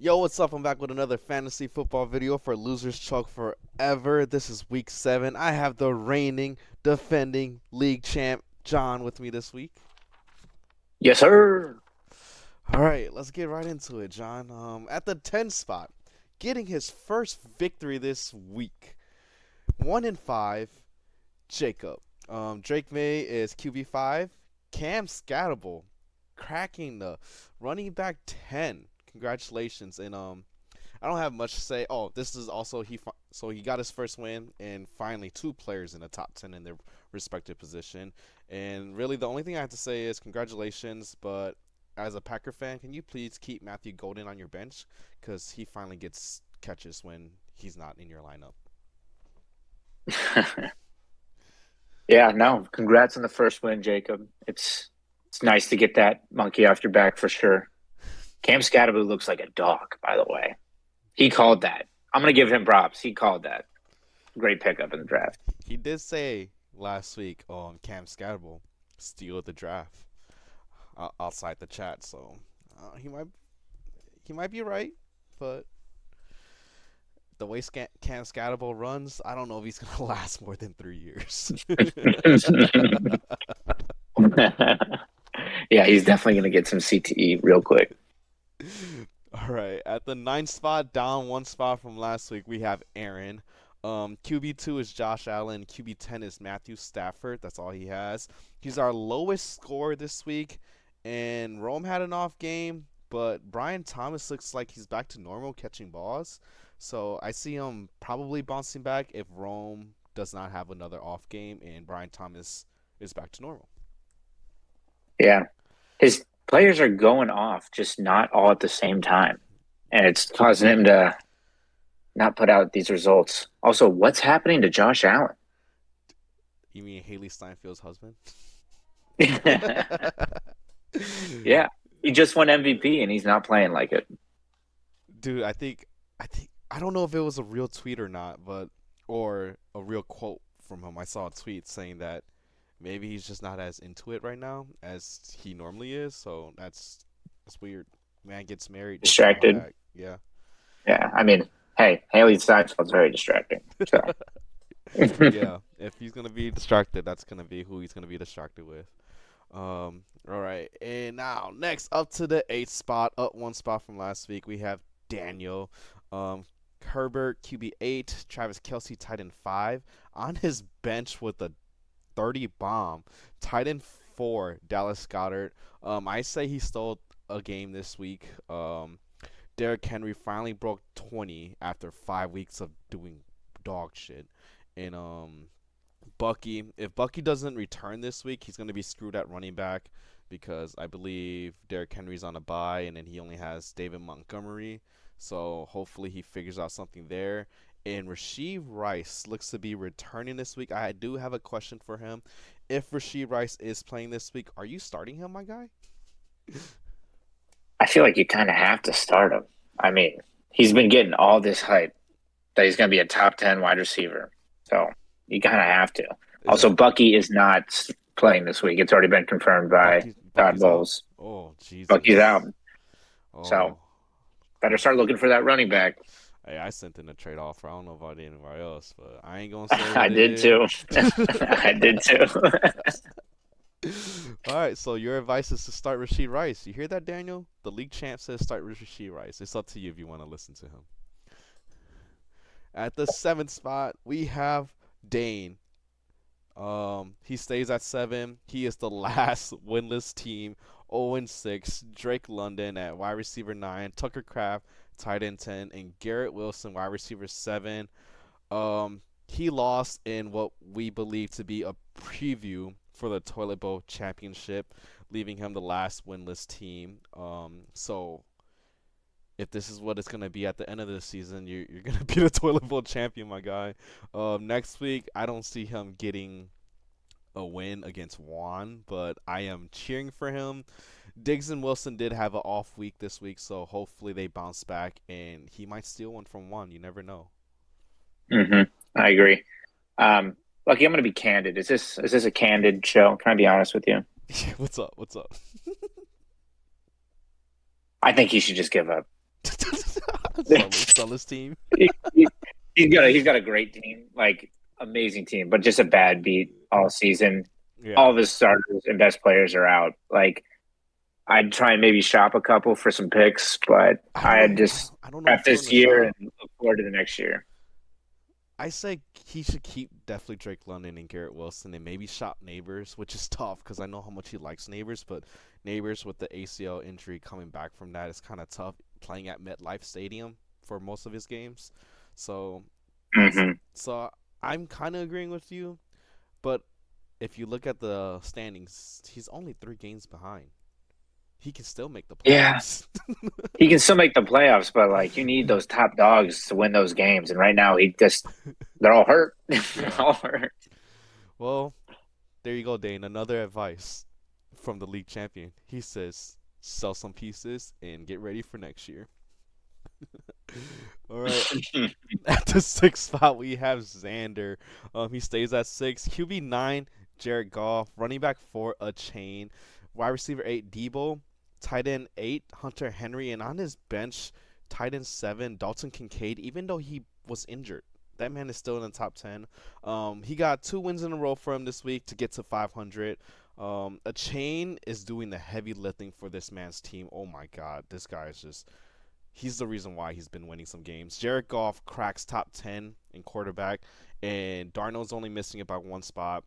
Yo, what's up? I'm back with another fantasy football video for Losers Chug Forever. This is week 7. I have the reigning, defending league champ, John, with me this week. Yes, sir. All right, let's get right into it, John. At the 10 spot, getting his first victory this week. 1 in 5, Jacob. Drake May is QB5. Cam Scattable cracking the running back 10. Congratulations. And I don't have much to say. Oh, this is also so he got his first win, and finally two players in the top 10 in their respective position. And really, the only thing I have to say is congratulations. But as a Packer fan, can you please keep Matthew Golden on your bench because he finally gets catches when he's not in your lineup. Yeah, no, congrats on the first win, Jacob. It's nice to get that monkey off your back for sure. Cam Scatterby looks like a dog, by the way. He called that. I'm gonna give him props. He called that. Great pickup in the draft. He did say last week on Cam Scatterable steal of the draft outside the chat, so he might be right, but the way Cam Scatterable runs, I don't know if he's gonna last more than 3 years. Yeah, he's definitely gonna get some CTE real quick. All right, at the ninth spot, down one spot from last week, we have Aaron. QB2 is Josh Allen. QB10 is Matthew Stafford. That's all he has. He's our lowest score this week, and Rome had an off game, but Brian Thomas looks like he's back to normal catching balls. So I see him probably bouncing back if Rome does not have another off game and Brian Thomas is back to normal. Yeah, his players are going off, just not all at the same time, and it's causing him to not put out these results. Also, what's happening to Josh Allen? You mean Haley Steinfeld's husband? Yeah, he just won MVP and he's not playing like it. Dude, I don't know if it was a real tweet or not, but or a real quote from him. I saw a tweet saying that maybe he's just not as into it right now as he normally is. So that's weird. Man gets married, doesn't come Distracted. back. Yeah. Yeah, I mean, hey, Haley Steinfeld's very distracting. So, Yeah. If he's gonna be distracted, that's gonna be who he's gonna be distracted with. All right, and now next up to the eighth spot, up one spot from last week, we have Daniel. Um, Herbert QB8, Travis Kelsey tight end 5 on his bench with a 30 bomb. Tight end 4, Dallas Goddard. I say he stole a game this week. Derrick Henry finally broke 20 after 5 weeks of doing dog shit, and Bucky. If Bucky doesn't return this week, he's going to be screwed at running back because I believe Derrick Henry's on a bye and then he only has David Montgomery. So hopefully he figures out something there. And Rasheed Rice looks to be returning this week. I do have a question for him. If Rasheed Rice is playing this week, are you starting him, my guy? I feel like you kind of have to start him. I mean, he's been getting all this hype that he's going to be a top 10 wide receiver. So you kind of have to. Is Also, that Bucky is not playing this week. It's already been confirmed by Todd Bucky's out? Bowles. Oh, Bucky's out. Jesus. So Oh. better start looking for that running back. Hey, I sent in a trade offer. I don't know about anybody else, but I ain't gonna say I what it did is. too. I did too. All right, so your advice is to start Rasheed Rice. You hear that, Daniel? The league champ says start Rasheed Rice. It's up to you if you want to listen to him. At the seventh spot, we have Dane. He stays at 7. He is the last winless team, 0-6. Drake London at wide receiver 9, Tucker Craft tight end 10, and Garrett Wilson wide receiver 7. He lost in what we believe to be a preview for the Toilet Bowl championship, leaving him the last winless team. So if this is what it's gonna be at the end of the season, you're gonna be the Toilet Bowl champion, my guy. Next week, I don't see him getting a win against Juan, but I am cheering for him. Diggs and Wilson did have an off week this week, so hopefully they bounce back and he might steal one from Juan. You never know. hmm I agree. Lucky, I'm going to be candid. Is this a candid show? Can I be honest with you? What's up? What's up? I think he should just give up. Sully's team. He, he, he's got a great team, like amazing team, but just a bad beat all season. All Yeah. of his starters and best players are out. Like I'd try and maybe shop a couple for some picks, but I don't I'd know. just I don't know prep which one this to year shop. and look forward to the next year. I say he should keep definitely Drake London and Garrett Wilson and maybe shop Neighbors, which is tough because I know how much he likes Neighbors, but Neighbors with the ACL injury coming back from that is kind of tough playing at MetLife Stadium for most of his games. So that's Hmm. so I'm kind of agreeing with you, but if you look at the standings, he's only 3 games behind. He can still make the Yeah, playoffs. he can still make the playoffs, but like you need those top dogs to win those games. And right now, he just they're all hurt. They're Yeah. all hurt. Well, there you go, Dane. Another advice from the league champion. He says, sell some pieces and get ready for next year. All right. At the sixth spot, we have Xander. He stays at six. QB 9, Jared Goff. Running back 4, Achane. Wide receiver 8, Debo. Tight end 8, Hunter Henry. And on his bench, tight end 7, Dalton Kincaid. Even though he was injured, that man is still in the top 10. He got 2 wins in a row for him this week to get to 500. Achane is doing the heavy lifting for this man's team. Oh my God, this guy is just he's the reason why he's been winning some games. Jared Goff cracks top 10 in quarterback, and Darnold's only missing it by 1 spot.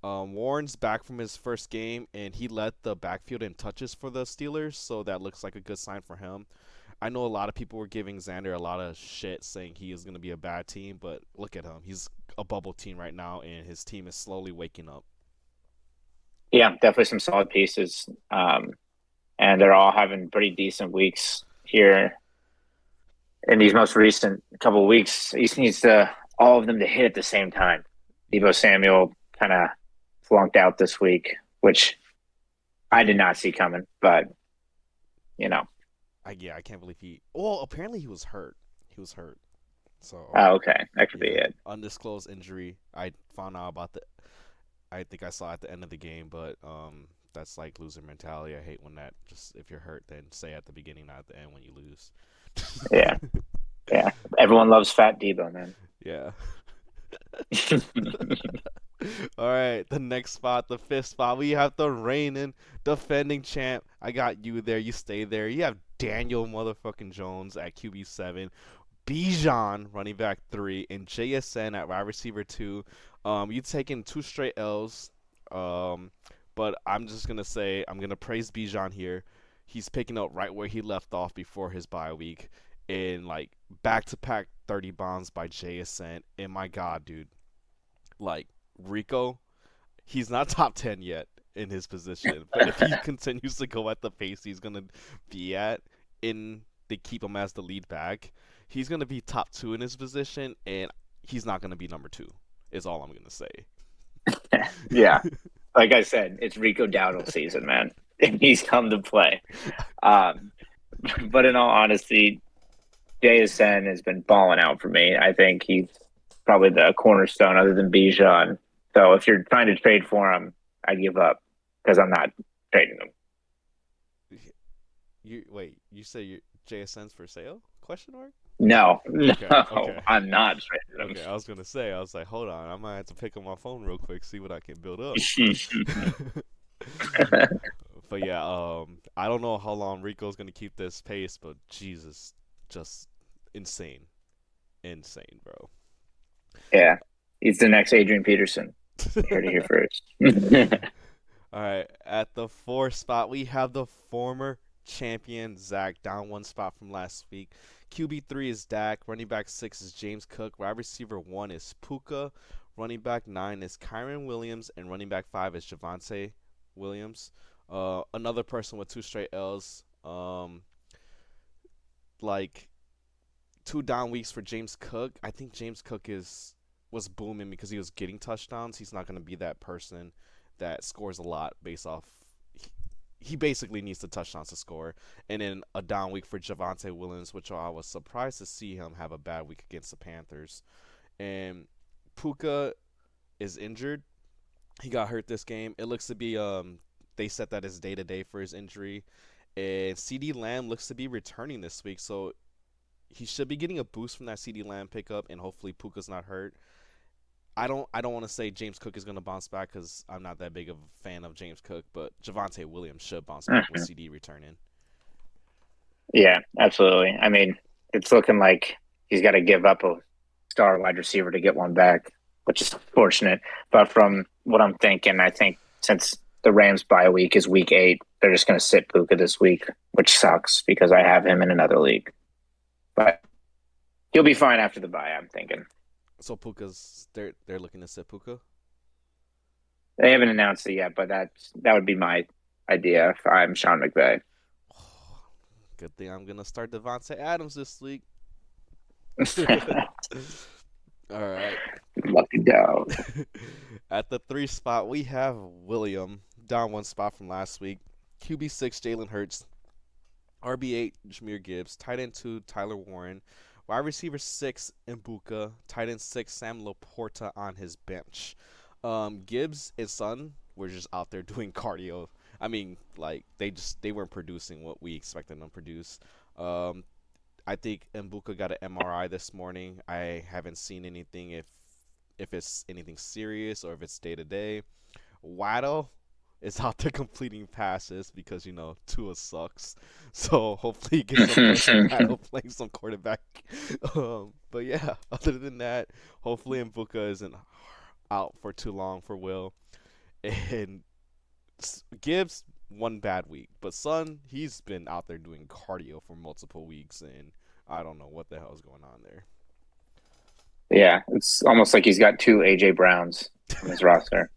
Warren's back from his first game, and he led the backfield in touches for the Steelers, so that looks like a good sign for him. I know a lot of people were giving Xander a lot of shit saying he is going to be a bad team, but look at him. He's a bubble team right now, and his team is slowly waking up. Yeah, definitely some solid pieces. And they're all having pretty decent weeks here in these most recent couple of weeks. He just needs to all of them to hit at the same time. Debo Samuel kind of flunked out this week, which I did not see coming, but you know. Yeah, I can't believe he. Well, apparently he was hurt. He was hurt. So Oh, okay, that could be yeah, it. undisclosed injury. I found out about the. I think I saw at the end of the game, but that's like loser mentality. I hate when that just if you're hurt, then say at the beginning, not at the end when you lose. Yeah, yeah. Everyone loves Fat Debo, man. Yeah. All right, the next spot, the fifth spot, we have the reigning, defending champ. I got you there. You stay there. You have Daniel motherfucking Jones at QB 7, Bijan running back 3, and JSN at wide receiver 2. You taking 2 straight L's. Um, but I'm just gonna say I'm gonna praise Bijan here. He's picking up right where he left off before his bye week, in like back to back 30 bombs by JSN. And my God, dude, like Rico, he's not top 10 yet in his position, but if he continues to go at the pace he's gonna be at, in they keep him as the lead back, he's gonna be top 2 in his position, and he's not gonna be number 2. Is all I'm gonna say. Yeah, like I said, it's Rico Dowdle season, man. And he's come to play. Um, but in all honesty, JSN has been balling out for me. I think he's probably the cornerstone other than Bijan. So if you're trying to trade for him, I give up because I'm not trading him. You wait. You say your JSN's for sale? Question mark. No, no, Okay. Okay. I'm not trading Okay. I was gonna say. I was like, hold on. I might have to pick up my phone real quick, see what I can build up. him. But yeah, I don't know how long Rico's gonna keep this pace, but Jesus, just insane, insane, bro. Yeah, he's the next Adrian Peterson. You heard it here first. All right, at the 4th spot, we have the former champion Zach, down 1 spot from last week. QB 3 is Dak. Running back 6 is James Cook. Wide receiver 1 is Puka. Running back 9 is Kyron Williams, and running back 5 is Javante Williams. Another person with 2 straight L's. Like 2 down weeks for James Cook. I think James Cook is was booming because he was getting touchdowns. He's not going to be that person that scores a lot based off. He basically needs the touchdowns to score. And then a down week for Javante Williams, which I was surprised to see him have a bad week against the Panthers. And Puka is injured. He got hurt this game. It looks to be they said that is day to day for his injury, And CD Lamb looks to be returning this week, so he should be getting a boost from that CD Lamb pickup, and hopefully Puka's not hurt. I don't want to say James Cook is going to bounce back because I'm not that big of a fan of James Cook, but Javonte Williams should bounce back with Mhm. CD returning. Yeah, absolutely. I mean, it's looking like he's got to give up a star wide receiver to get one back, which is unfortunate. But from what I'm thinking, I think since the Rams bye week is week 8, they're just going to sit Puka this week, which sucks because I have him in another league. But he'll be fine after the bye, I'm thinking. So Puka's they're looking to sit Puka. They haven't announced it yet, but that would be my idea if I'm Sean McVay. Oh, good thing I'm gonna start Devontae Adams this week. All right. Lucky dog. At the 3 spot, we have William down 1 spot from last week. QB6 Jalen Hurts, RB8 Jameer Gibbs, tight end 2 Tyler Warren, wide receiver 6 Mbuka, tight end 6 Sam Laporta on his bench. Gibbs and Son were just out there doing cardio. I mean, like they weren't producing what we expected them to produce. Um, I think Mbuka got an MRI this morning. I haven't seen anything if it's anything serious or if it's day to day. Waddle is out there completing passes because Tua sucks. So hopefully he gets some rest from Waddle playing some quarterback. But yeah, other than that, hopefully Mbuka isn't out for too long for Will. And Gibbs one bad week, but Son he's been out there doing cardio for multiple weeks, and I don't know what the hell is going on there. Yeah, it's almost like he's got 2 AJ Browns on his roster.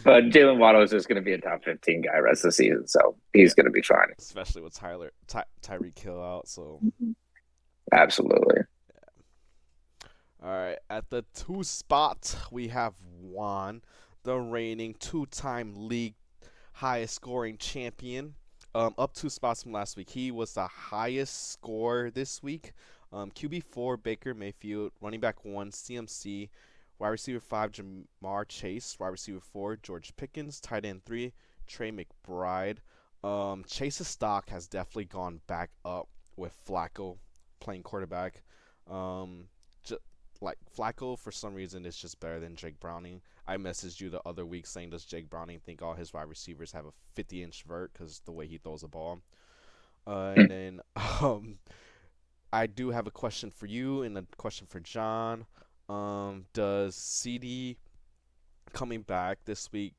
But Jalen Waddle is just going to be a top 15 guy rest of the season, so he's Yeah, going to be fine. especially with Tyreek Hill out. So Absolutely. all right, at the 2 spot we have Juan, the reigning 2-time league highest scoring champion. Up 2 spots from last week. He was the highest scorer this week. QB4 Baker Mayfield, running back 1 CMC, wide receiver 5 Jamar Chase, wide receiver 4 George Pickens, tight end 3 Trey McBride. Chase's stock has definitely gone back up with Flacco playing quarterback. Um, like Flacco for some reason is just better than Jake Browning. I messaged you the other week saying, does Jake Browning think all his wide receivers have a 50-inch vert because the way he throws the ball? And then I do have a question for you and a question for John. Does CD coming back this week,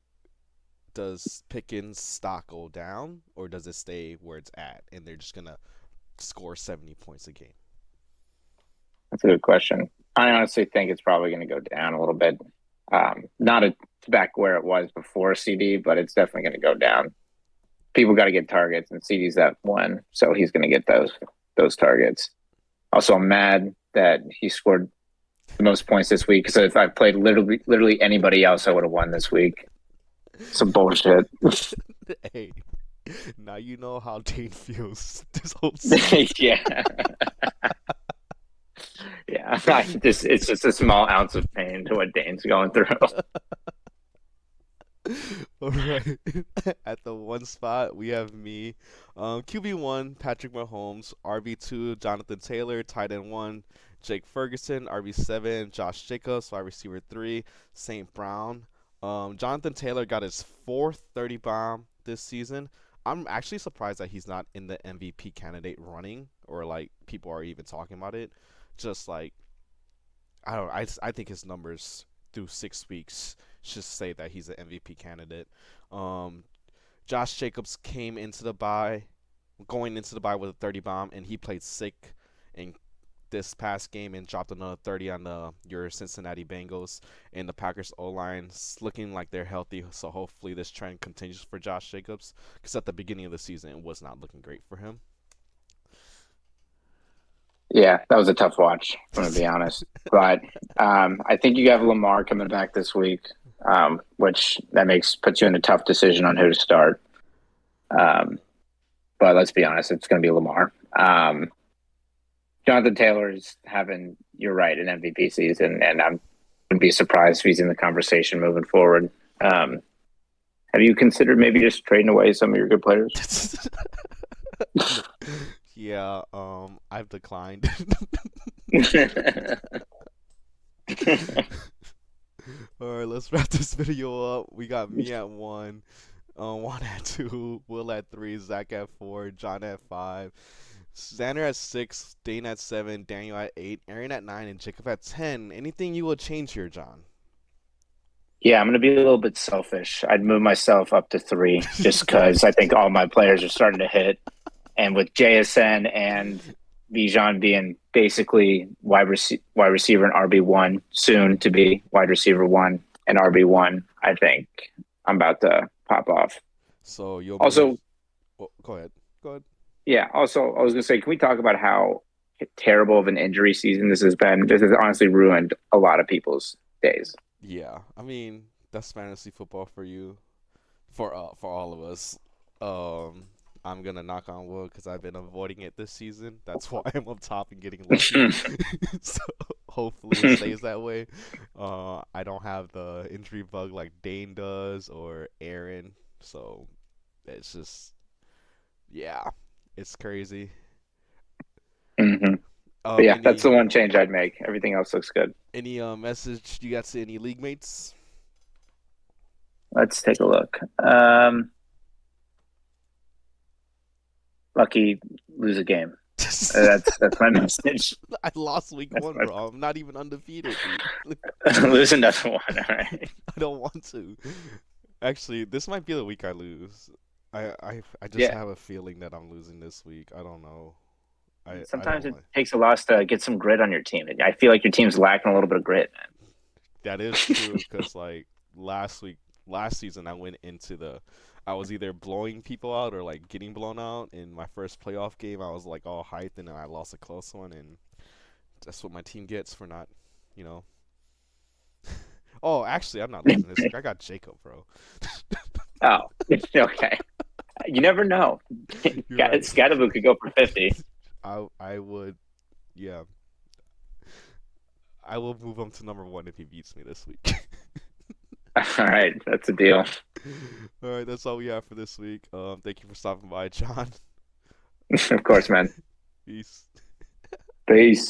does Pickens stock go down or does it stay where it's at and they're just going to score 70 points a game? That's a good question. I honestly think it's probably going to go down a little bit. Not back where it was before CD, but it's definitely going to go down. People got to get targets, and CD's that one, so he's going to get those targets. Also, I'm mad that he scored the most points this week. So if I played literally anybody else, I would have won this week. Some bullshit. Hey, now you know how Dane feels this whole season. Yeah. Yeah, it's just a small ounce of pain to what Dane's going through. All right. At the 1 spot, we have me. QB1, Patrick Mahomes. RB2, Jonathan Taylor. Tight end 1, Jake Ferguson. RB7, Josh Jacobs. Wide receiver 3, St. Brown. Jonathan Taylor got his 4th 30 bomb this season. I'm actually surprised that he's not in the MVP candidate running or like people are even talking about it. Just like I don't know, I think his numbers through 6 weeks should say that he's an MVP candidate. Um, Josh Jacobs going into the bye with a 30 bomb, and he played sick in this past game and dropped another 30 on your Cincinnati Bengals. And the Packers O-line's looking like they're healthy, so hopefully this trend continues for Josh Jacobs because at the beginning of the season it was not looking great for him. Yeah, that was a tough watch, I'm going to be honest. But I think you have Lamar coming back this week, which that puts you in a tough decision on who to start. But let's be honest, it's going to be Lamar. Jonathan Taylor's having, you're right, an MVP season, and I wouldn't be surprised if he's in the conversation moving forward. Have you considered maybe just trading away some of your good players? No. Yeah, I've declined. All right, let's wrap this video up. We got me at one, Juan at two, Will at three, Zach at four, John at five, Xander at six, Dane at seven, Daniel at eight, Aaron at nine, and Jacob at 10. Anything you will change here, John? Yeah, I'm going to be a little bit selfish. I'd move myself up to three just because I think all my players are starting to hit. And with JSN and Bijan being basically wide receiver and RB1, soon to be wide receiver one and RB1, I think I'm about to pop off. So you'll move. Also, Oh, go ahead. Go ahead. yeah, also, I was going to say, can we talk about how terrible of an injury season this has been? This has honestly ruined a lot of people's days. Yeah, I mean that's fantasy football for you, for all of us. Um, I'm gonna knock on wood because I've been avoiding it this season. That's why I'm up top and getting lucky. So hopefully it stays that way. I don't have the injury bug like Dane does or Aaron, so it's just yeah, it's crazy. Mm-hmm. But yeah, that's Any the one change I'd make. Everything else looks good. message you got to any league mates? Let's take a look. Lucky lose a game. That's my message. I lost week one, bro. I'm not even undefeated, dude. Lose another one. All right. I don't want to. Actually, this might be the week I lose. I just Yeah. have a feeling that I'm losing this week. I don't know. I Sometimes don't it like. takes a loss to get some grit on your team. I feel like your team's lacking a little bit of grit, man. That is true because like last season, I was either blowing people out or like getting blown out. In my first playoff game, I was like all hyped, and then I lost a close one, and that's what my team gets for not, you know. Oh, actually, I'm not losing this week. I got Jacob, bro. Oh, okay. You never know. You're right. Scatterboo could go for 50. I would, yeah. I will move him to number one if he beats me this week. All right, that's a deal. All right, that's all we have for this week. Thank you for stopping by, John. Of course, man. Peace. Peace.